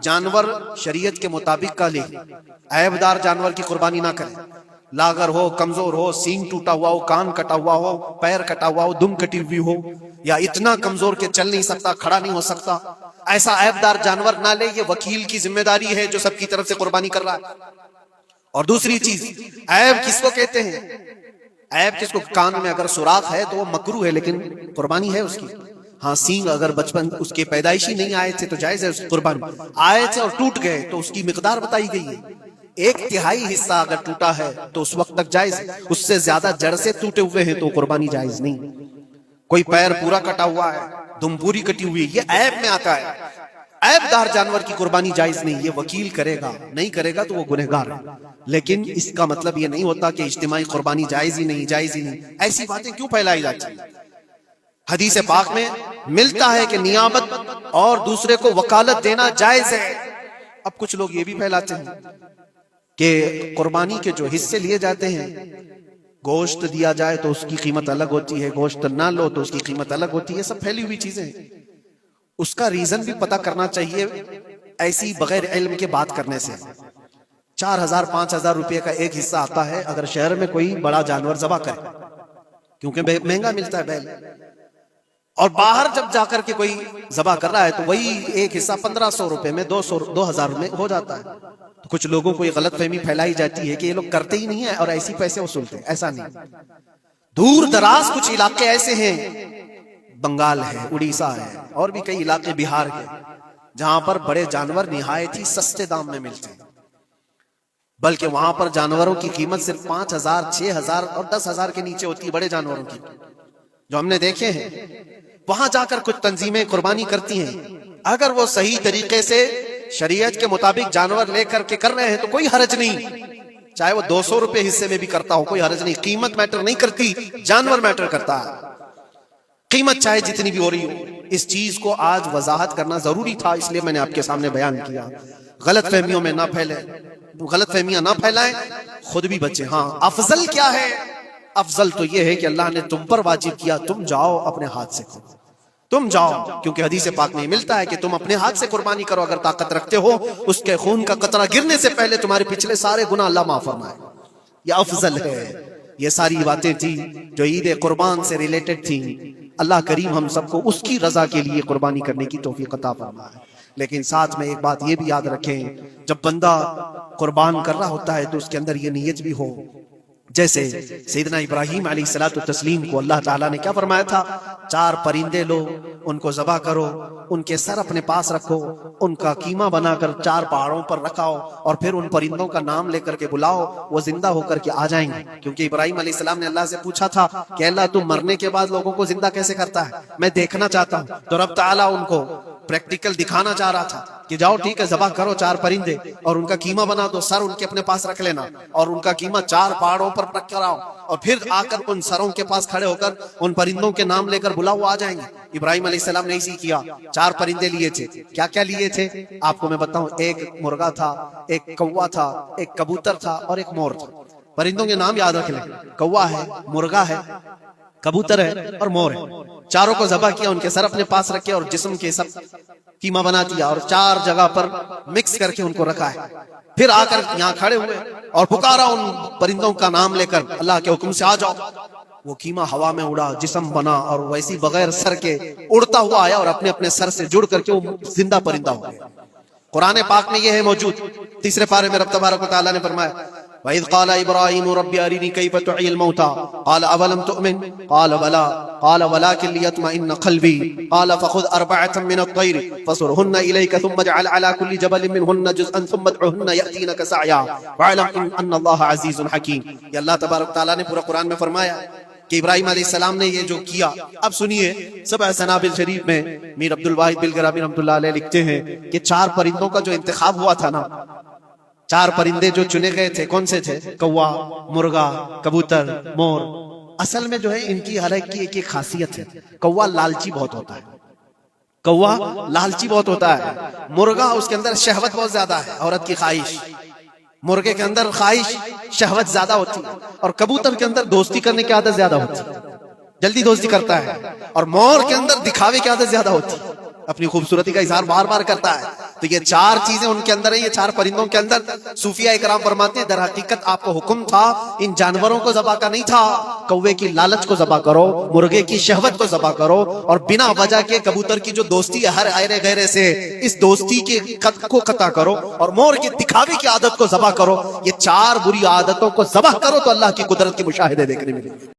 جانور شریعت کے مطابق کا لے، عیب دار جانور کی قربانی نہ کرے، لاغر ہو، کمزور ہو، سینگ ٹوٹا ہوا ہو، کان کٹا ہوا ہو، پیر کٹا ہوا ہو، دم کٹی ہوئی ہو، یا اتنا کمزور کہ چل نہیں سکتا، کھڑا نہیں ہو سکتا، ایسا عیب دار جانور نہ لے۔ یہ وکیل کی ذمہ داری ہے جو سب کی طرف سے قربانی کر رہا ہے۔ اور دوسری چیز، عیب کس کو کہتے ہیں؟ عیب کس کو؟ کان میں اگر سوراخ ہے تو وہ مکروہ ہے لیکن قربانی ہے اس کی۔ ہاں، سینگ اگر بچپن اس کے پیدائشی نہیں آئے تھے تو جائز ہے اس کی قربانی، آئے تھے اور ٹوٹ گئے تو اس کی مقدار بتائی گئی ہے، 1/3 حصہ اگر ٹوٹا ہے تو اس وقت تک جائز ہے، اس سے زیادہ جڑ سے ٹوٹے ہوئے ہیں تو قربانی جائز نہیں۔ کوئی پیر پورا کٹا ہوا ہے، دم پوری کٹی ہوئی، یہ عیب میں آتا ہے۔ عیب دار جانور کی قربانی جائز نہیں، یہ وکیل کرے گا، نہیں کرے گا تو وہ گنہگار ہے۔ لیکن اس کا مطلب یہ نہیں ہوتا کہ اجتماعی قربانی جائز ہی نہیں، جائز ہی نہیں۔ ایسی باتیں کیوں پھیلائی جاتی ہیں؟ حدیث پاک میں ملتا ہے کہ نیابت اور دوسرے کو وکالت دینا جائز ہے۔ اب کچھ لوگ یہ بھی پھیلاتے ہیں کہ قربانی کے جو حصے لیے جاتے ہیں، گوشت دیا جائے تو اس کی قیمت الگ ہوتی ہے، گوشت نہ لو تو اس کی قیمت الگ ہوتی ہے، سب پھیلی ہوئی چیزیں ہیں۔ اس کا ریزن بھی پتہ کرنا چاہیے ایسی بغیر علم کے بات کرنے سے۔ 4000 5000 روپے کا ایک حصہ آتا ہے اگر شہر میں کوئی بڑا جانور ذبح کرے، کیونکہ مہنگا ملتا ہے بیل، اور باہر جب جا کر کے کوئی ذبح کر رہا ہے تو وہی ایک حصہ 1500 روپے میں 2000 میں ہو جاتا ہے۔ تو کچھ لوگوں کو یہ غلط فہمی پھیلائی جاتی ہے کہ یہ لوگ کرتے ہی نہیں ہیں اور ایسی پیسے وصولتے ہیں، ایسا نہیں۔ دور دراز کچھ علاقے ایسے ہیں، بنگال ہے، اڑیسہ ہے، اور بھی کئی علاقے بہار کے، جہاں پر بڑے جانور نہایت ہی سستے دام میں ملتے ہیں، بلکہ وہاں پر جانوروں کی قیمت صرف 5000 6000 اور 10000 کے نیچے ہوتی ہے، بڑے جانوروں کی، جو ہم نے دیکھے ہیں۔ وہاں جا کر کچھ تنظیمیں قربانی کرتی ہیں، اگر وہ صحیح طریقے سے شریعت کے مطابق جانور لے کر کے کر رہے ہیں تو کوئی حرج نہیں، چاہے وہ 200 روپے حصے میں بھی کرتا ہو، کوئی حرج نہیں۔ قیمت میٹر نہیں کرتی، جانور میٹر کرتا ہے، قیمت چاہے جتنی بھی ہو رہی ہو۔ اس چیز کو آج وضاحت کرنا ضروری تھا، اس لیے میں نے آپ کے سامنے بیان کیا۔ غلط فہمیوں میں نہ پھیلے، غلط فہمیاں نہ پھیلائیں، خود بھی بچیں۔ ہاں، افضل کیا ہے؟ افضل تو یہ ہے کہ اللہ نے تم پر واجب کیا، تم جاؤ اپنے ہاتھ سے کرو، تم جاؤ، کیونکہ حدیث پاک میں ملتا ہے کہ تم اپنے ہاتھ سے قربانی کرو اگر طاقت رکھتے ہو، اس کے خون کا قطرہ گرنے سے پہلے تمہارے پچھلے سارے گناہ اللہ معاف فرمائے، یہ افضل ہے۔ یہ ساری باتیں تھیں جو عید قربان سے ریلیٹڈ تھیں۔ اللہ کریم ہم سب کو اس کی رضا کے لیے قربانی کرنے کی توفیق عطا فرمائے۔ لیکن ساتھ میں ایک بات یہ بھی یاد رکھیں، جب بندہ قربان کر رہا ہوتا ہے تو اس کے اندر یہ نیت بھی ہو، جیسے سیدنا ابراہیم علیہ الصلوۃ والتسلیم کو اللہ تعالیٰ نے کیا فرمایا تھا؟ 4 پرندے لو، ان کو ذبح کرو، ان کے سر اپنے پاس رکھو، ان کا قیمہ بنا کر 4 پہاڑوں پر رکھاؤ، اور پھر ان پرندوں کا نام لے کر کے بلاؤ، وہ زندہ ہو کر کے آ جائیں گے۔ کیونکہ ابراہیم علیہ السلام نے اللہ سے پوچھا تھا کہ اللہ تم مرنے کے بعد لوگوں کو زندہ کیسے کرتا ہے، میں دیکھنا چاہتا ہوں۔ تو رب تعالیٰ ان کو پریکٹیکل دکھانا چاہ رہا تھا کہ جاؤ ٹھیک ہے، ذبح کرو 4 پرندے اور ان کا قیمہ بنا دو، سر ان کے اپنے پاس رکھ لینا، اور ان کا قیمہ 4 پہاڑوں پر رکھ کر آؤ، اور پھر آ کر ان سروں کے پاس کھڑے ہو کر ان پرندوں کے نام لے کر بلاؤ، وہ آ جائیں گے۔ ابراہیم علیہ السلام نے اسی کیا، 4 پرندے لیے تھے۔ کیا کیا لیے تھے آپ کو میں بتاؤں، ایک مرغا تھا، ایک کوا تھا، ایک کبوتر تھا، اور ایک مور تھا۔ پرندوں کے نام یاد رکھ لیں، کوا ہے، مرغا ہے، کبوتر ہے اور مور ہے۔ چاروں کو ذبح کیا، ان کے سر اپنے پاس رکھے اور جسم کے سب قیمہ بنا دیا، اور 4 جگہ پر مکس کر کے ان کو رکھا ہے۔ پھر آ کر یہاں کھڑے ہوئے اور پکارا ان پرندوں کا نام لے کر، اللہ کے حکم سے آ جاؤ۔ وہ قیمہ ہوا میں اڑا، جسم بنا، اور ویسی بغیر سر کے اڑتا ہوا آیا اور اپنے اپنے سر سے جڑ کر کے وہ زندہ پرندہ ہو گیا۔ قرآن پاک میں یہ ہے موجود۔ 3 پارے میں رب تبارک و تعالیٰ نے فرمایا، وَإِذْ قَالَ إِبْرَاهِيمُ رَبِّ أَرِنِي كَيْفَ تُحْيِي الْمَوْتَى قَالَ أَوَلَمْ تُؤْمِنْ قَالَ بَلَىٰ قَالَ وَلَٰكِن لِيَطْمَئِنَّ قَلْبِي قَالَ فَخُذْ 4 مِنَ الطَّيْرِ فَصُرْهُنَّ إِلَيْكَ ثُمَّ اجْعَلْ عَلَىٰ كُلِّ جَبَلٍ مِّنْهُنَّ جُزْءًا ثُمَّ ادْعُهُنَّ يَأْتِينَكَ سَعْيًا وَاعْلَمْ أَنَّ اللَّهَ عَزِيزٌ حَكِيمٌ۔ یہ اللہ تبارک تعالیٰ نے پورا قرآن میں فرمایا کہ ابراہیم علیہ السلام نے یہ جو کیا۔ اب سنیے، سبع سنابل شریف میں میر عبد الواحد بلگرامی رحمۃ اللہ علیہ لکھتے ہیں کہ 4 پرندوں کا جو انتخاب ہوا تھا نا، 4 پرندے جو چنے گئے تھے، کون سے تھے؟ کوا، مرغا، کبوتر، مور۔ اصل میں جو ہے ان کی ہر ایک کی ایک خاصیت ہے۔ کوا لالچی بہت ہوتا ہے، کوا لالچی بہت ہوتا ہے۔ مرغا اس کے اندر شہوت بہت زیادہ ہے، عورت کی خواہش، مرغے کے اندر خواہش شہوت زیادہ ہوتی ہے، اور کبوتر کے اندر دوستی کرنے کی عادت زیادہ ہوتی ہے، جلدی دوستی کرتا ہے، اور مور کے اندر دکھاوے کی عادت زیادہ ہوتی ہے۔ اپنی خوبصورتی کا اظہار بار بار کرتا ہے. تو یہ چار چیزیں ان کے اندر ہیں, یہ چار پرندوں کے اندر. صوفیہ اکرام فرماتے ہیں در حقیقت آپ کو حکم تھا ان جانوروں کو ذبح کا نہیں تھا, کوے کی لالچ کو ذبح کرو, مرغے کی شہوت کو ذبح کرو, اور بنا وجہ کے کبوتر کی جو دوستی ہے ہر ایرے غیرے سے, اس دوستی کے قد کو قطع کرو, اور مور کے دکھاوے کی عادت کو ذبح کرو. یہ چار بری عادتوں کو ذبح کرو تو اللہ کی قدرت کے مشاہدے دیکھنے ملیں.